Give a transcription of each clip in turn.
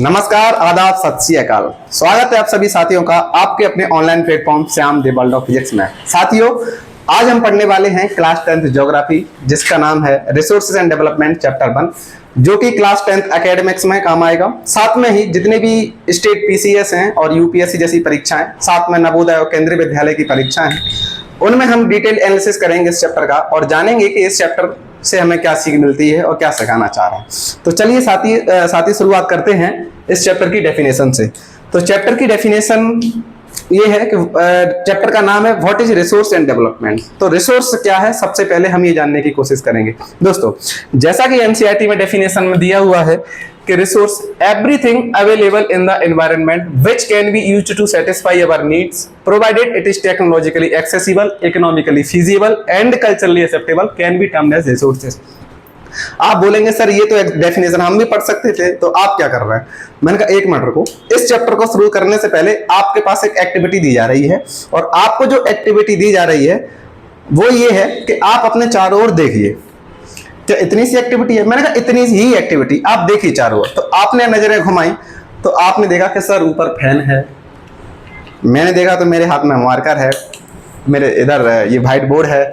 नमस्कार, आदाब, सत श्री अकाल। स्वागत है आप सभी साथियों का आपके अपने online platform Shyam the world of physics में। साथियों, आज हम पढ़ने वाले हैं क्लास 10th ज्योग्राफी, जिसका नाम है रिसोर्सेज एंड डेवलपमेंट चैप्टर 1, जो कि क्लास 10th एकेडमिक्स में काम आएगा। साथ में ही जितने भी स्टेट पीसीएस हैं और यूपीएससी जैसी परीक्षाएं, साथ में नवोदय और केंद्रीय विद्यालय की परीक्षाएं हैं, उनमें हम डिटेल एनालिसिस करेंगे इस चैप्टर का और जानेंगे कि इस चैप्टर से हमें क्या सीख मिलती है और क्या सिखाना चाह रहा है। तो चलिए साथी शुरुआत करते हैं इस चैप्टर की डेफिनेशन से। तो चैप्टर की डेफिनेशन ये है कि चैप्टर का नाम है what is resource and development. तो रिसोर्स क्या है, सबसे पहले हम ये जानने की कोशिश करेंगे। दोस्तों, जैसा कि एनसीईआरटी में डेफिनेशन में दिया हुआ है कि resource everything available in the environment which can be used to satisfy our needs provided it is technologically accessible, economically feasible and culturally acceptable can be termed as resources. आप बोलेंगे sir ये तो एक डेफिनेशन हम भी पढ़ सकते थे, तो आप क्या कर रहे हैं। मैंने कहा एक मिनट रुको, इस चैप्टर को शुरू करने से पहले आपके पास एक एक्टिविटी दी जा रही है और आपको जो एक्टिविटी दी जा रही है वो ये है कि आप अपने चारों ओर देखिए। क्या इतनी सी एक्टिविटी है? मैंने कहा इतनी ही एक्टिविटी, आप देखिए चारों ओर। तो आपने नजरें घुमाई तो आपने देखा कि सर ऊपर फैन है, मैंने देखा तो मेरे हाथ में मार्कर है, मेरे इधर ये व्हाइट बोर्ड है,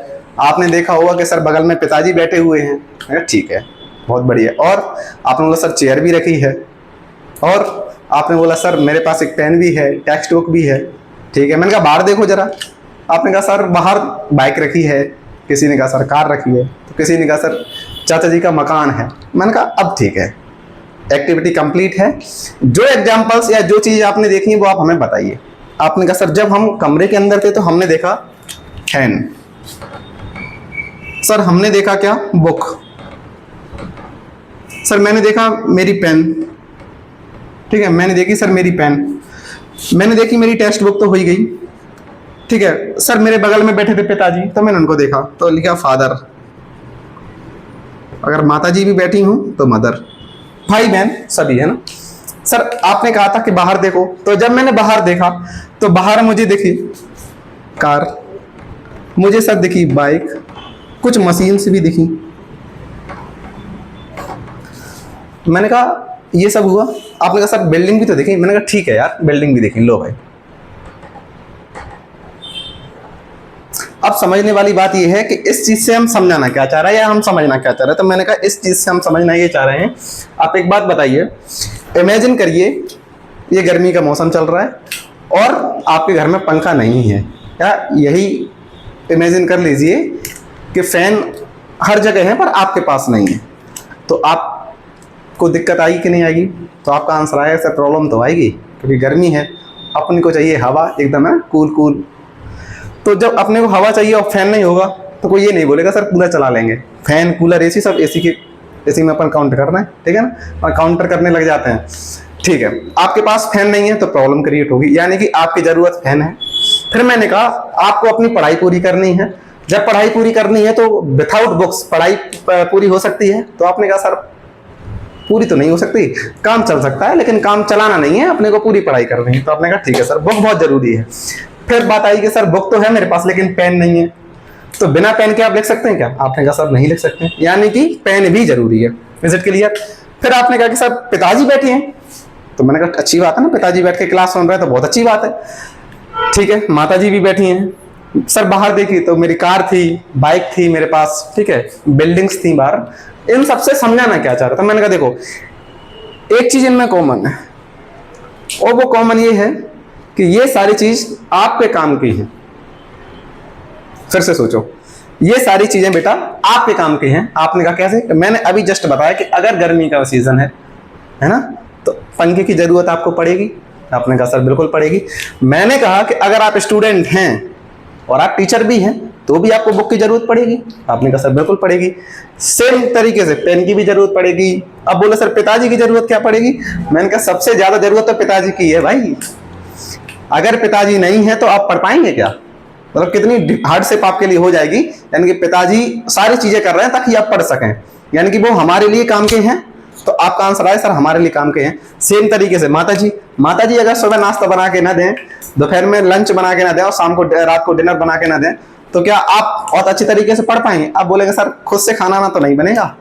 आपने देखा होगा कि सर बगल में पिताजी बैठे हुए हैं, ठीक है, बहुत बढ़िया। और आपने बोला सर चेयर भी रखी है, और आपने बोला सर मेरे पास एक पेन भी है, टेक्स्ट बुक भी है, ठीक है। मैंने कहा बाहर देखो जरा। आपने कहा सर बाहर बाइक रखी है, किसी ने कहा सर कार रखी है, तो किसी ने कहा सर चाचा जी का मकान है। मैंने कहा अब ठीक है, एक्टिविटी कंप्लीट है। जो एग्जाम्पल्स या जो चीज आपने देखी वो आप हमें बताइए। आपने कहा सर जब हम कमरे के अंदर थे तो हमने देखा फैन, सर हमने देखा क्या, बुक, सर मैंने देखा मेरी पेन, ठीक है, मैंने देखी सर मेरी पेन, मैंने देखी मेरी टेक्स्ट बुक तो हो ही गई, ठीक है। सर मेरे बगल में बैठे थे पिताजी, तो मैंने उनको देखा तो लिखा फादर, अगर माताजी भी बैठी हूं तो मदर, भाई बहन सभी है ना। सर आपने कहा था कि बाहर देखो, तो जब मैंने बाहर देखा तो बाहर मुझे दिखी कार, मुझे सर दिखी बाइक, कुछ मशीन्स भी दिखी। मैंने कहा ये सब हुआ। आपने कहा सर बिल्डिंग भी तो दिखी। मैंने कहा ठीक है यार, बिल्डिंग भी दिखी, लो भाई। अब समझने वाली बात यह है कि इस चीज से हम समझाना क्या चाह रहे हैं या हम समझना क्या चाह रहे हैं। तो मैंने कहा इस चीज से हम समझना ये चाह रहे हैं। आप एक बात बताइए, इमेजिन करिए ये गर्मी का मौसम चल रहा है और आपके घर में पंखा नहीं है, या यही इमेजिन कर लीजिए कि फैन हर जगह है पर आपके पास नहीं है, तो आपको दिक्कत आएगी कि नहीं आएगी? तो आपका आंसर आएगा सर प्रॉब्लम तो आएगी, क्योंकि गर्मी है, अपने को चाहिए हवा एकदम है कूल कूल। तो जब अपने को हवा चाहिए और फैन नहीं होगा तो कोई ये नहीं बोलेगा सर कूलर चला लेंगे। फैन कूलर एसी सब एसी में अपन काउंट कर रहे हैं, ठीक है ना, और काउंटर करने लग जाते हैं, ठीक है। आपके पास फैन नहीं है तो प्रॉब्लम क्रिएट होगी, यानी कि आपकी जरूरत फैन है। फिर मैंने कहा आपको अपनी पढ़ाई पूरी करनी है। जब पढ़ाई पूरी करनी है तो विदाउट बुक्स पढ़ाई पूरी हो सकती है? तो आपने कहा सर पूरी तो नहीं हो सकती, काम चल सकता है लेकिन काम चलाना नहीं है, अपने को पूरी पढ़ाई करनी है। तो आपने कहा ठीक है सर, बुक बहुत जरूरी है। फिर बात आई कि सर बुक तो है मेरे पास लेकिन पेन नहीं है, तो बिना पेन के आप लिख सकते हैं क्या? आपने कहा सर नहीं लिख सकते, यानी कि पेन भी जरूरी है। Is it clear? फिर आपने कहा कि सर पिताजी बैठे हैं, तो मैंने कहा अच्छी बात है ना, पिताजी बैठ के क्लास सुन रहे हैं तो बहुत अच्छी बात है, ठीक है। माताजी भी बैठी हैं। सर बाहर देखी तो मेरी कार थी, बाइक थी मेरे पास, ठीक है, बिल्डिंग्स थी बाहर। इन सबसे समझाना क्या चाह रहा था? मैंने कहा देखो एक चीज इनमें कॉमन है, और वो कॉमन ये है कि ये सारी चीज आपके काम की है। फिर से सोचो, ये सारी चीजें बेटा आपके काम की हैं। आपने कहा कैसे? मैंने अभी जस्ट बताया कि अगर गर्मी का सीजन है ना, तो पंखे की जरूरत आपको पड़ेगी। आपने कहा सर बिल्कुल पड़ेगी। मैंने कहा कि अगर आप स्टूडेंट हैं और आप टीचर भी हैं तो भी आपको बुक की जरूरत पड़ेगी। आपने कहा सर बिल्कुल पड़ेगी। सेम तरीके से पेन की भी जरूरत पड़ेगी। अब बोले सर पिताजी की जरूरत क्या पड़ेगी? मैंने कहा सबसे ज्यादा जरूरत तो पिताजी की है भाई। अगर पिताजी नहीं है तो आप पढ़ पाएंगे क्या? मतलब कितनी हार्डशिप आपके लिए हो जाएगी। यानी कि पिताजी सारी चीजें कर रहे हैं ताकि आप पढ़ सकें, यानी कि वो हमारे लिए काम के हैं। तो आपका आंसर आया सर हमारे लिए काम के हैं। सेम तरीके से माताजी अगर सुबह नाश्ता बना के ना दें, दोपहर में लंच बना के ना दें और शाम को रात को डिनर बना के ना दें, तो क्या आप बहुत अच्छी तरीके से पढ़ पाएंगे? आप बोलेंगे सर खुद से खाना ना तो नहीं बनेगा,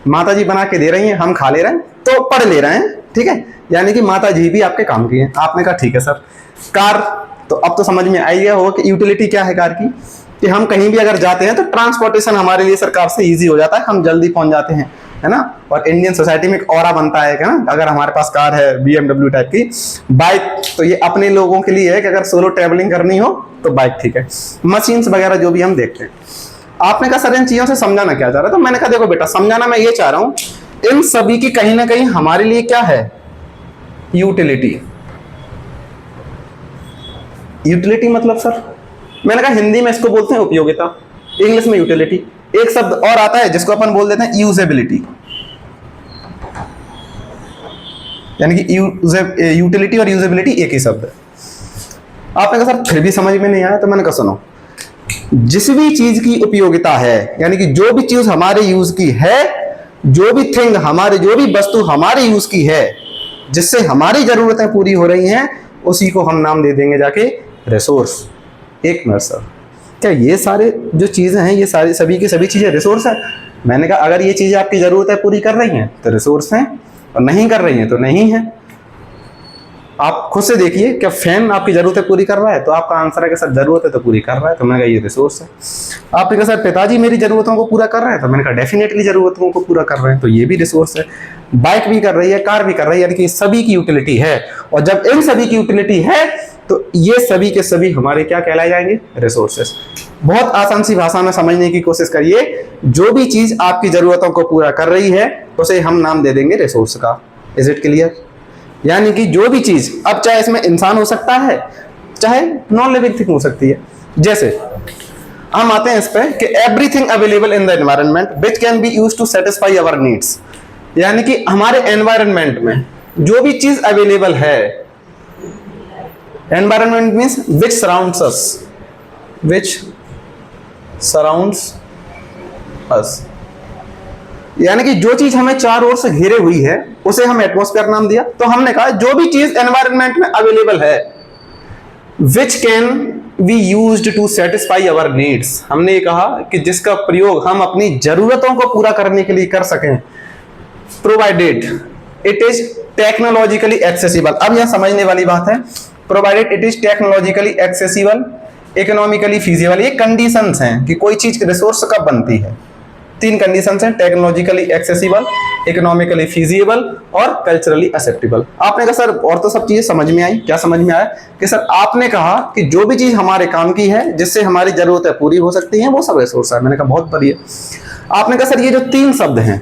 माताजी बना के दे रही हैं, हम खा ले रहे हैं तो पढ़ ले रहे हैं, ठीक है। यानी कि माता जी भी आपके काम की हैं। आपने कहा ठीक है सर। कार, तो अब तो समझ में आई गया होगा कि यूटिलिटी क्या है कार की, कि हम कहीं भी अगर जाते हैं तो ट्रांसपोर्टेशन हमारे लिए सरकार से इजी हो जाता है, हम जल्दी पहुंच जाते हैं, है ना। और इंडियन सोसाइटी में एक ऑरा बनता है ना, अगर हमारे पास कार है BMW टाइप की। बाइक तो ये अपने लोगों के लिए है कि अगर सोलो ट्रेवलिंग करनी हो तो बाइक ठीक है। मशीन्स वगैरह जो भी हम देखते हैं। आपने कहा सर इन चीजों से समझाना क्या चाह रहा है, तो मैंने कहा देखो बेटा, समझाना मैं ये चाह रहा हूं, इन सभी की कहीं ना कहीं हमारे लिए क्या है, यूटिलिटी। यूटिलिटी मतलब सर, मैंने कहा हिंदी में इसको बोलते हैं उपयोगिता, इंग्लिश में यूटिलिटी। एक शब्द और आता है जिसको अपन बोल देते हैं यूजेबिलिटी, यानी कि यूटिलिटी और यूजेबिलिटी एक ही शब्द है। आपने कहा सर फिर भी समझ में नहीं आया, तो मैंने कहा सुनो, जिस भी चीज की उपयोगिता है, यानी कि जो भी चीज हमारे यूज की है, जो भी थिंग हमारे, जो भी वस्तु हमारे यूज की है, जिससे हमारी जरूरतें पूरी हो रही हैं, उसी को हम नाम दे देंगे जाके रिसोर्स। एक मिनट सर, क्या ये सारे जो चीजें हैं, ये सारी सभी की सभी चीजें रिसोर्स है? मैंने कहा अगर ये चीजें आपकी जरूरतें पूरी कर रही हैं तो रिसोर्स हैं, और नहीं कर रही हैं तो नहीं है। आप खुद से देखिए, क्या फैन आपकी जरूरतें पूरी कर रहा है? तो आपका आंसर है कि सर जरूरत है तो पूरी कर रहा है, तो मैंने कहा ये रिसोर्स है। आपने कहा सर पिताजी मेरी जरूरतों को पूरा कर रहे हैं, तो मैंने कहा डेफिनेटली जरूरतों को पूरा कर रहे हैं, तो ये भी रिसोर्स है। बाइक भी कर रही है, कार भी कर रही है, यानी कि सभी की यूटिलिटी है। और जब इन सभी की यूटिलिटी है तो ये सभी के सभी हमारे क्या कहलाए जाएंगे, रिसोर्सेस। बहुत आसान सी भाषा में समझने की कोशिश करिए, जो भी चीज आपकी जरूरतों को पूरा कर रही है उसे हम नाम दे देंगे रिसोर्स का। Is it clear? यानी कि जो भी चीज, अब चाहे इसमें इंसान हो सकता है, चाहे नॉन लिविंग थिंग हो सकती है। जैसे हम आते हैं इस पे कि everything available in the environment which can be used to satisfy our needs, यानी कि हमारे एनवायरनमेंट में जो भी चीज अवेलेबल है, environment means which surrounds us, which surrounds us, यानी कि जो चीज हमें चारों ओर से घेरे हुई है उसे हम एटमॉस्फेयर नाम दिया। तो हमने कहा जो भी चीज एनवायरनमेंट में अवेलेबल है, which can be used to satisfy our needs, हमने ये कहा कि जिसका प्रयोग हम अपनी जरूरतों को पूरा करने के लिए कर सकें, provided it is technologically accessible. अब यह समझने वाली बात है, provided it is technologically accessible, economically feasible. ये कंडीशंस हैं कि कोई चीज रिसोर्स कब बनती है। तीन कंडीशंस हैं, टेक्नोलॉजिकली एक्सेसिबल, इकोनॉमिकली फीजिबल और कल्चरली एक्सेप्टेबल। आपने कहा सर और तो सब चीजें समझ में आई, क्या समझ में आया? कि सर आपने कहा कि जो भी चीज हमारे काम की है, जिससे हमारी जरूरतें पूरी हो सकती हैं, वो सब रिसोर्स है। मैंने कहा बहुत बढ़िया। आपने कहा सर ये जो तीन शब्द हैं,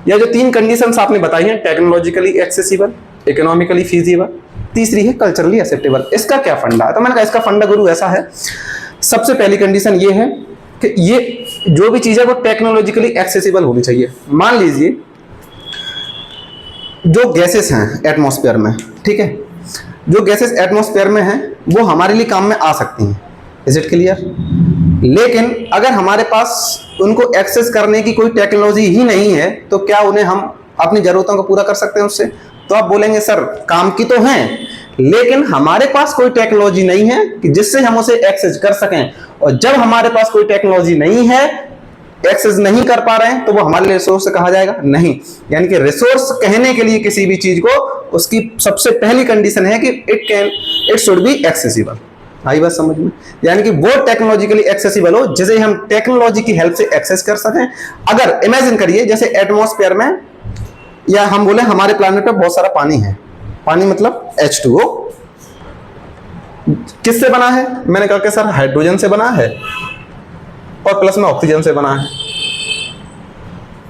या जो तीन कंडीशंस आपने बताई हैं, टेक्नोलॉजिकली एक्सेसिबल, इकोनॉमिकली फीजिबल, तीसरी है कल्चरली एक्सेप्टेबल, इसका क्या फंडा है? तो मैंने कहा इसका फंडा गुरु ऐसा है, सबसे पहली कंडीशन ये है कि ये जो भी चीज है वो टेक्नोलॉजिकली एक्सेसिबल होनी चाहिए। मान लीजिए जो गैसेस हैं एटमॉस्फेयर में, ठीक है, जो गैसेस एटमॉस्फेयर में हैं वो हमारे लिए काम में आ सकती हैं। Is it clear? लेकिन अगर हमारे पास उनको एक्सेस करने की कोई टेक्नोलॉजी ही नहीं है तो क्या उन्हें हम अपनी जरूरतों को पूरा कर सकते हैं उससे? तो आप बोलेंगे सर काम की तो हैं, लेकिन हमारे पास कोई टेक्नोलॉजी नहीं है कि जिससे हम उसे एक्सेस कर सकें। और जब हमारे पास कोई टेक्नोलॉजी नहीं है, एक्सेस नहीं कर पा रहे हैं, तो वो हमारे लिए रिसोर्स कहा जाएगा नहीं। यानी कि रिसोर्स कहने के लिए किसी भी चीज को, उसकी सबसे पहली कंडीशन है कि इट शुड बी एक्सेसिबल। आई बात समझ में? यानी कि वो टेक्नोलॉजिकली एक्सेसिबल हो जिसे हम टेक्नोलॉजी की हेल्प से एक्सेस कर सकें। अगर इमेजिन करिए जैसे एटमॉस्फेयर में, या हम बोले हमारे प्लैनेट पे बहुत सारा पानी है, पानी मतलब H2O, किससे बना है? मैंने कहा कि सर हाइड्रोजन से बना है और प्लस में ऑक्सीजन से बना है।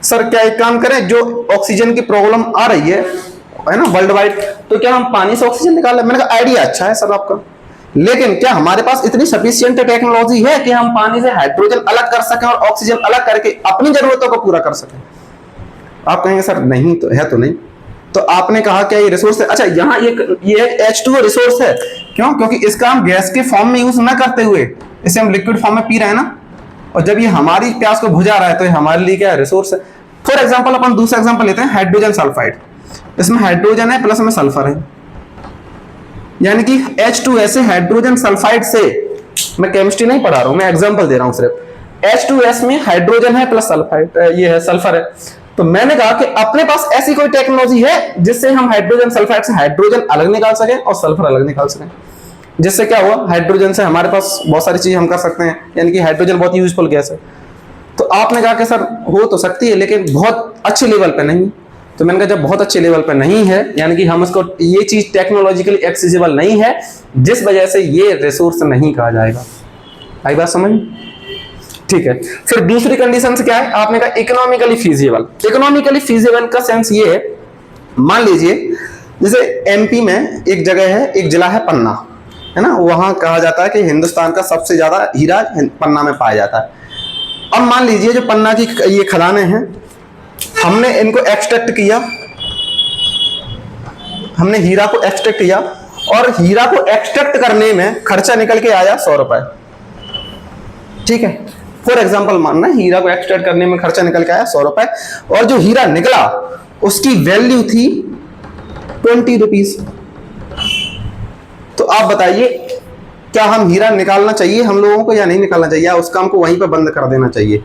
सर क्या एक काम करें, जो ऑक्सीजन की प्रॉब्लम आ रही है ना वर्ल्ड वाइड, तो क्या हम पानी से ऑक्सीजन निकाल लें? मैंने कहा आइडिया अच्छा है सर आपका, लेकिन क्या हमारे पास इतनी सफिशिएंट टेक्नोलॉजी है कि हम पानी से हाइड्रोजन अलग कर सकें और ऑक्सीजन अलग करके अपनी जरूरतों को पूरा कर सकें? आप कहेंगे सर नहीं तो है, तो नहीं। तो आपने कहा क्या ये रिसोर्स है? अच्छा यहाँ ये H2O रिसोर्स है, क्यों? क्योंकि इसका हम गैस के फॉर्म में यूज ना करते हुए इसे हम लिक्विड फॉर्म में पी रहे हैं ना, और जब ये हमारी प्यास को बुझा रहा है तो ये हमारे लिए क्या है? रिसोर्स है। फॉर एग्जाम्पल अपन दूसरा एग्जाम्पल लेते हैं, हाइड्रोजन सल्फाइड। इसमें हाइड्रोजन है प्लस में सल्फर है, यानी कि H2S से हाइड्रोजन सल्फाइड से, मैं केमिस्ट्री नहीं पढ़ा रहा हूं, मैं एग्जाम्पल दे रहा हूं सिर्फ, H2S में हाइड्रोजन है प्लस सल्फाइड, ये है सल्फर है। तो मैंने कहा कि अपने पास ऐसी कोई टेक्नोलॉजी है जिससे हम हाइड्रोजन सल्फाइड से हाइड्रोजन अलग निकाल सकें और सल्फर अलग निकाल सकें। जिससे क्या हुआ, हाइड्रोजन से हमारे पास बहुत सारी चीजें हम कर सकते हैं, यानी कि हाइड्रोजन बहुत यूजफुल गैस है। तो आपने कहा कि सर हो तो सकती है लेकिन बहुत अच्छे लेवल पे नहीं। तो मैंने कहा जब बहुत अच्छे लेवल पे नहीं है, यानी कि हम उसको, ये चीज टेक्नोलॉजिकली एक्सेसिबल नहीं है, जिस वजह से ये रिसोर्स नहीं कहा जाएगा। आई बात समझ? ठीक है। फिर दूसरी कंडीशन क्या है, आपने कहा इकोनॉमिकली फीजिबल। इकोनॉमिकली फीजिबल का सेंस ये है, मान लीजिए जैसे एमपी में एक जगह है, एक जिला है पन्ना, है ना, वहां कहा जाता है कि हिंदुस्तान का सबसे ज्यादा हीरा पन्ना में पाया जाता है। अब मान लीजिए जो पन्ना की ये खदानें हैं, हमने इनको एक्सट्रैक्ट किया, हमने हीरा को एक्सट्रैक्ट किया और हीरा को एक्सट्रैक्ट करने में खर्चा निकल के आया 100 रुपए। ठीक है, फॉर एग्जाम्पल मानना, हीरा को एक्सट्रैक्ट करने में खर्चा निकल के आया 100 रुपए और जो हीरा निकला उसकी वैल्यू थी 20 रुपीज। तो आप बताइए क्या हम हीरा निकालना चाहिए हम लोगों को या नहीं निकालना चाहिए, या उस काम को वहीं पर बंद कर देना चाहिए?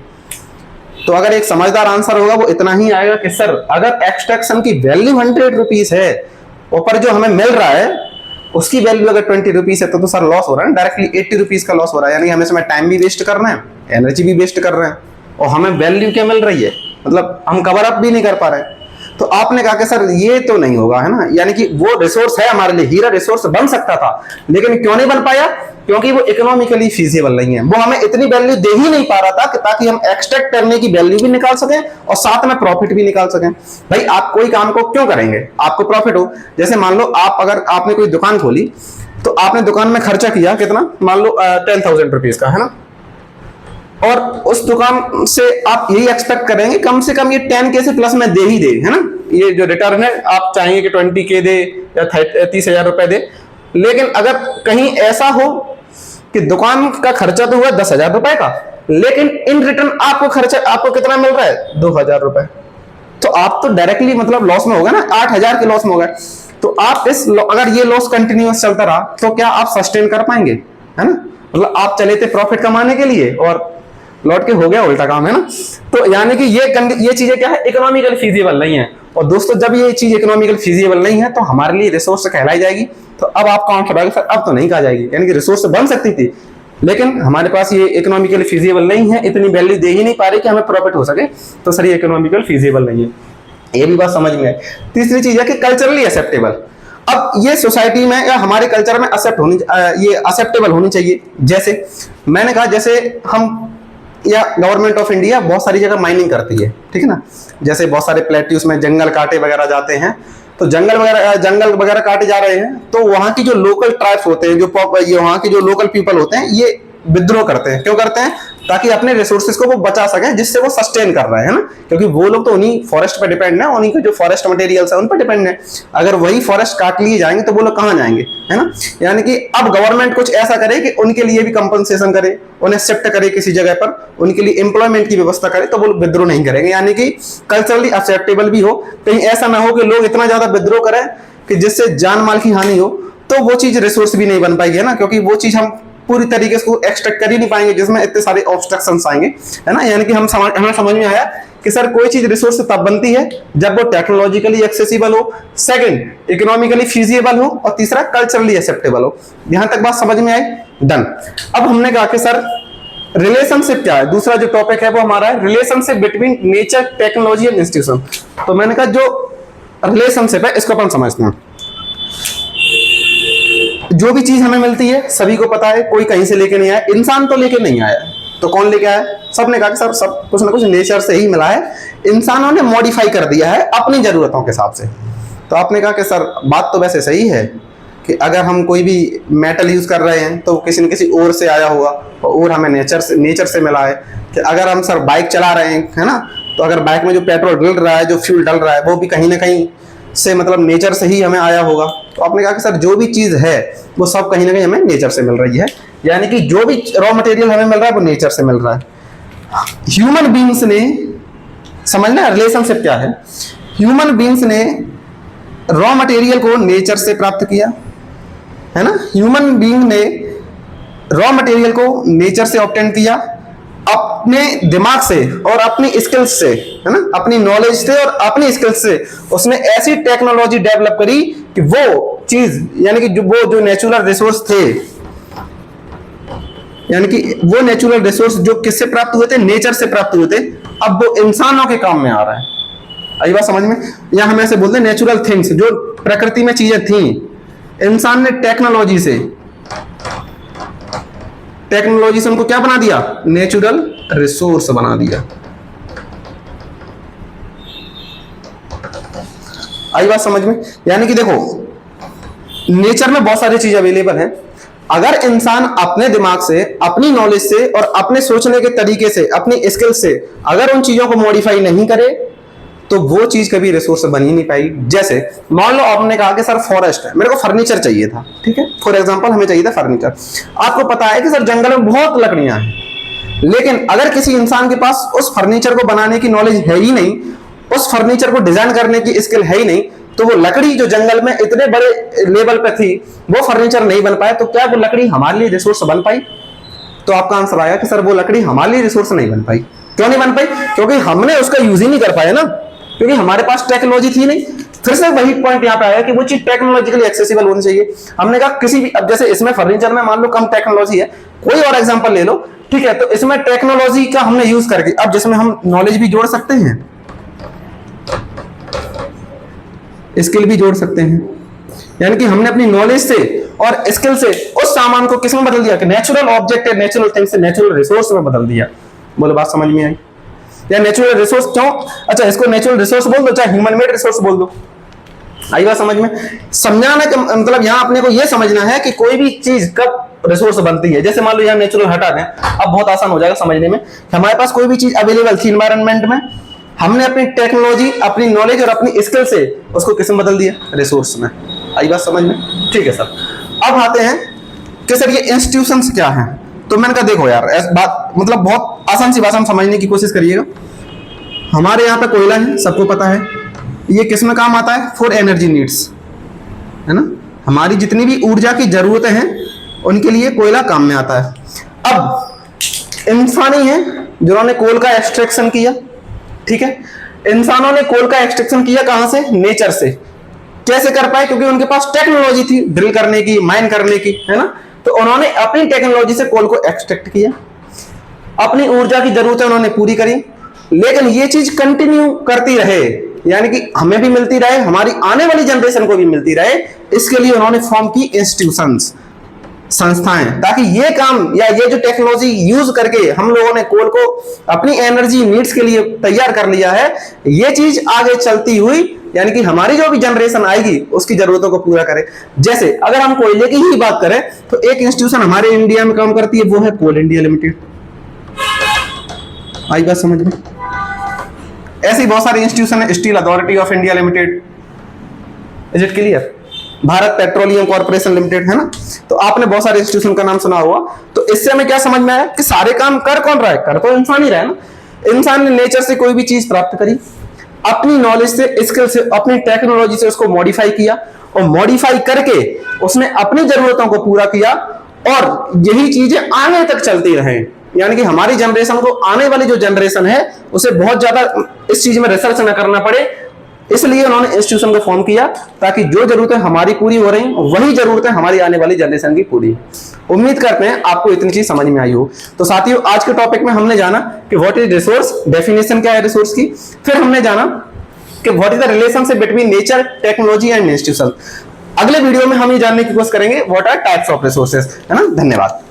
तो अगर एक समझदार आंसर होगा वो इतना ही आएगा कि सर अगर एक्सट्रैक्शन की वैल्यू 100 रुपीज है, ऊपर जो हमें मिल रहा है उसकी वैल्यू अगर 20 रुपीज है, तो सर लॉस हो रहा है, डायरेक्टली 80 रुपीज का लॉस हो रहा है। यानी हमें समय टाइम भी वेस्ट कर रहे हैं, एनर्जी भी वेस्ट कर रहे हैं, और हमें वैल्यू क्या मिल रही है, मतलब हम कवर अप भी नहीं कर पा रहे हैं। तो आपने कहा कि सर ये तो नहीं होगा, है ना, यानी कि वो रिसोर्स है हमारे लिए, हीरा रिसोर्स बन सकता था लेकिन क्यों नहीं बन पाया, क्योंकि वो इकोनॉमिकली फीजिबल नहीं है, वो हमें इतनी वैल्यू दे ही नहीं पा रहा था कि ताकि हम एक्सट्रैक्ट करने की वैल्यू भी निकाल सकें और साथ में प्रॉफिट भी निकाल सकें। भाई आप कोई काम को क्यों करेंगे, आपको प्रॉफिट हो। जैसे मान लो आप, अगर आपने कोई दुकान खोली तो आपने दुकान में खर्चा किया कितना, मान लो 10,000 रुपीज का, है ना, और उस दुकान से आप यही एक्सपेक्ट करेंगे कम से कम ये 10K से प्लस में दे ही दे, है ना, ये जो रिटर्न है आप चाहेंगे कि 20K दे या 30,000 रुपए दे। लेकिन अगर कहीं ऐसा हो कि दुकान का खर्चा तो हुआ 10,000 रुपए का, लेकिन इन रिटर्न आपको खर्चा, आपको कितना मिल रहा है, 2,000 रुपए, तो आप तो डायरेक्टली मतलब लॉस में होगा ना, 8,000 के लॉस में होगा। तो आप इस, अगर ये लॉस कंटिन्यूअस चलता रहा तो क्या आप सस्टेन कर पाएंगे, है ना, मतलब आप चले थे प्रॉफिट कमाने के लिए और लौट के हो गया उल्टा काम, है ना। तो यानी कि ये चीजें क्या है, इकोनॉमिकल फीजिबल नहीं है। और दोस्तों जब ये चीज इकोनॉमिकल फीजिबल नहीं है तो हमारे लिए रिसोर्स कहलाई जाएगी। तो अब आपका आंसर आएगा सर अब तो नहीं कहा जाएगी, यानी कि रिसोर्स बन सकती थी लेकिन हमारे पास ये इकोनॉमिकली फीजिबल नहीं है, इतनी वैल्यू दे ही नहीं पा रही कि हमें प्रॉफिट हो सके, तो सर ये इकोनॉमिकल फीजिबल नहीं है। ये भी बात समझ में आई। तीसरी चीज है कि कल्चरली एक्सेप्टेबल। अब ये सोसाइटी में या हमारे कल्चर में ये एक्सेप्टेबल होनी चाहिए। जैसे मैंने कहा, जैसे हम या गवर्नमेंट ऑफ इंडिया बहुत सारी जगह माइनिंग करती है, ठीक है ना, जैसे बहुत सारे प्लेट्यूज में जंगल काटे वगैरह जाते हैं, तो जंगल वगैरह काटे जा रहे हैं, तो वहां की जो लोकल ट्राइब्स होते हैं, ये वहां के जो लोकल पीपल होते हैं, ये विद्रोह करते हैं। क्यों करते हैं? ताकि अपने रिसोर्सेज को वो बचा सकें, जिससे वो सस्टेन कर रहे हैं, है ना, क्योंकि वो लोग तो उन्हीं फॉरेस्ट पर डिपेंड है, उन्हीं के जो फॉरेस्ट मटेरियल्स है उन पर डिपेंड है। अगर वही फॉरेस्ट काट लिए जाएंगे तो वो लोग कहाँ जाएंगे, है ना। यानी कि अब गवर्नमेंट कुछ ऐसा करे कि उनके लिए भी कंपनसेशन करे, उन्हें शिफ्ट करे किसी जगह पर, उनके लिए एम्प्लॉयमेंट की व्यवस्था करे, तो वो लोग विद्रोह नहीं करेंगे। यानी कि कल्चरली एक्सेप्टेबल भी हो, कहीं ऐसा ना हो कि लोग इतना ज्यादा विद्रोह करें कि जिससे जान माल की हानि हो, तो वो चीज रिसोर्स भी नहीं बन पाएगी, है ना, क्योंकि वो चीज हम पूरी तरीके से एक्सट्रैक्ट कर ही नहीं पाएंगे जिसमें इतने सारे ऑब्स्ट्रक्शंस आएंगे, है ना। यानी कि हमें समझ में आया कि सर कोई चीज रिसोर्स तब बनती है जब वो टेक्नोलॉजिकली एक्सेसिबल हो, सेकंड इकोनॉमिकली फीजिबल हो, और तीसरा कल्चरली एक्सेप्टेबल हो। यहां तक बात समझ में आई? डन। अब हमने कहा कि सर रिलेशनशिप क्या है, दूसरा जो टॉपिक है वो हमारा है relationship between nature, technology and institution. तो मैंने कहा जो रिलेशनशिप है इसको अपन समझते हैं। जो भी चीज हमें मिलती है सभी को पता है, कोई कहीं से लेके नहीं आया, इंसान तो लेके नहीं आया, तो कौन लेके आया? सबने कहा कि सर सब कुछ ना कुछ नेचर से ही मिला है, इंसानों ने मॉडिफाई कर दिया है अपनी जरूरतों के हिसाब से। तो आपने कहा कि सर बात तो वैसे सही है कि अगर हम कोई भी मेटल यूज कर रहे हैं तो किसी न किसी और से आया होगा, और हमें नेचर से मिला है। कि अगर हम सर बाइक चला रहे हैं, है ना, तो अगर बाइक में जो पेट्रोल डल रहा है, जो फ्यूल डल रहा है, वो भी कहीं ना कहीं से मतलब नेचर से ही हमें आया होगा। तो आपने कहा कि सर जो भी चीज है वो सब कहीं ना कहीं हमें नेचर से मिल रही है, यानी कि जो भी रॉ मटेरियल हमें मिल रहा है वो नेचर से मिल रहा है। ह्यूमन बींग्स ने, समझना रिलेशनशिप क्या है, ह्यूमन बींग्स ने रॉ मटेरियल को नेचर से प्राप्त किया, है ना, ह्यूमन बींग ने रॉ मटेरियल को नेचर से ऑब्टेन किया, अपने दिमाग से और अपनी स्किल्स से, है ना, अपनी नॉलेज से और अपनी स्किल्स से उसने ऐसी टेक्नोलॉजी डेवलप करी कि वो चीज, यानी कि वो जो नेचुरल रिसोर्स थे, यानी कि वो नेचुरल रिसोर्स जो किससे प्राप्त हुए थे, नेचर से प्राप्त हुए थे, अब वो इंसानों के काम में आ रहा है। आई बात समझ में? या हम ऐसे बोलते हैं नेचुरल थिंग्स, जो प्रकृति में चीजें थी, इंसान ने टेक्नोलॉजी से उनको क्या बना दिया, नेचुरल रिसोर्स बना दिया। आई बात समझ में? यानी कि देखो, नेचर में बहुत सारी चीज अवेलेबल है, अगर इंसान अपने दिमाग से, अपनी नॉलेज से और अपने सोचने के तरीके से, अपनी स्किल से अगर उन चीजों को मॉडिफाई नहीं करे तो वो चीज कभी रिसोर्स बन ही नहीं पाएगी। जैसे मान लो आपने कहा कि सर फॉरेस्ट है, मेरे को फर्नीचर चाहिए था, ठीक है, फॉर एग्जांपल हमें चाहिए था फर्नीचर। आपको पता है कि सर जंगल में बहुत लकड़ियां हैं, लेकिन अगर किसी इंसान के पास उस फर्नीचर को बनाने की नॉलेज है ही नहीं, उस फर्नीचर को डिजाइन करने की स्किल है ही नहीं, तो वो लकड़ी जो जंगल में इतने बड़े लेवल पे थी, वो फर्नीचर नहीं बन पाया, तो क्या वो लकड़ी हमारे लिए रिसोर्स बन पाई? तो आपका आंसर आया कि सर वो लकड़ी हमारे लिए रिसोर्स नहीं बन पाई। क्यों नहीं बन पाई? क्योंकि हमने उसका यूज ही नहीं कर पाया ना, क्योंकि हमारे पास टेक्नोलॉजी थी नहीं। फिर से वही पॉइंट यहाँ पे आया कि वो चीज टेक्नोलॉजिकली एक्सेसिबल होनी चाहिए। हमने कहा किसी भी, अब जैसे इसमें फर्नीचर में मान लो कम टेक्नोलॉजी है, कोई और एग्जांपल ले लो, ठीक है, तो इसमें टेक्नोलॉजी का हमने यूज करके, अब जिसमें हम नॉलेज भी जोड़ सकते हैं, स्किल भी जोड़ सकते हैं, यानी कि हमने अपनी नॉलेज से और स्किल से उस सामान को किस में बदल दिया कि नेचुरल ऑब्जेक्ट है, नेचुरल थिंग से नेचुरल रिसोर्स में बदल दिया। बोलो बात समझ में आई? या नेचुरल रिसोर्स क्यों, अच्छा इसको नेचुरल रिसोर्स बोल दो, चाहे ह्यूमन मेड रिसोर्स बोल दो। आई बात समझ में? समझाना का मतलब यहाँ अपने को यह समझना है कि कोई भी चीज कब रिसोर्स बनती है। जैसे मान लो यहाँ नेचुरल हटा दें, अब बहुत आसान हो जाएगा समझने में। हमारे पास कोई भी चीज अवेलेबल थी एनवायरनमेंट में, हमने अपनी टेक्नोलॉजी, अपनी नॉलेज और अपनी स्किल से उसको किस में बदल दिया, रिसोर्स में। आई बात समझ में? ठीक है सर। अब आते हैं कि सर ये इंस्टीट्यूशंस क्या हैं। तो मैंने कहा देखो यार, बात मतलब बहुत आसान सी भाषा में समझने की कोशिश करिएगा। हमारे यहाँ पे कोयला है, सबको पता है, ये किस में काम आता है, फॉर एनर्जी नीड्स, है ना, हमारी जितनी भी ऊर्जा की जरूरतें हैं उनके लिए कोयला काम में आता है। अब इंसान ही है जिन्होंने कोल का एक्सट्रैक्शन किया, ठीक है, इंसानों ने कोल का एक्सट्रैक्शन किया कहां से, नेचर से। कैसे कर पाए? क्योंकि उनके पास टेक्नोलॉजी थी ड्रिल करने की, माइन करने की, है ना, तो उन्होंने अपनी टेक्नोलॉजी से कोल को एक्सट्रैक्ट किया, अपनी ऊर्जा की जरूरतें उन्होंने पूरी करी। लेकिन ये चीज कंटिन्यू करती रहे, यानी कि हमें भी मिलती रहे, हमारी आने वाली जनरेशन को भी मिलती रहे, इसके लिए उन्होंने फॉर्म की इंस्टीट्यूशंस, संस्थाएं, ताकि ये काम या ये जो टेक्नोलॉजी यूज करके हम लोगों ने कोल को अपनी एनर्जी नीड्स के लिए तैयार कर लिया है, ये चीज आगे चलती हुई, यानी कि हमारी जो भी जनरेशन आएगी उसकी जरूरतों को पूरा करे। जैसे अगर हम कोयले की ही बात करें तो एक इंस्टीट्यूशन हमारे इंडिया में काम करती है, वो है कोल इंडिया लिमिटेड। आई बात समझ में? ऐसी बहुत सारी इंस्टीट्यूशन है, steel authority of India limited, is it clear, Bharat petroleum corporation limited, है ना। तो आपने बहुत सारे इंस्टीट्यूशन का नाम सुना होगा। तो इससे हमें क्या समझ में आया कि सारे काम कर कौन रहा है, कर तो इंसान ही रहा है ना। इंसान ने नेचर से कोई भी चीज प्राप्त करी, अपनी नॉलेज से, स्किल से, अपनी टेक्नोलॉजी से उसको मॉडिफाई किया, और मॉडिफाई करके उसने अपनी जरूरतों को पूरा किया, और यही चीजें आगे तक चलती रहे, यानी कि हमारी जनरेशन को, आने वाली जो जनरेशन है, उसे बहुत ज्यादा इस चीज में रिसर्च न करना पड़े। इसलिए उन्होंने इंस्टीट्यूशन को फॉर्म किया, ताकि जो जरूरतें हमारी पूरी हो रही वही जरूरतें हमारी आने वाली जनरेशन की पूरी। उम्मीद करते हैं आपको इतनी चीज समझ में आई हो। तो साथियों, आज के टॉपिक में हमने जाना कि व्हाट इज रिसोर्स, डेफिनेशन क्या है रिसोर्स की, फिर हमने जाना कि what is the relationship between nature, technology and institution. अगले वीडियो में हम ये जानने की कोशिश करेंगे what are types of resources, है ना। धन्यवाद।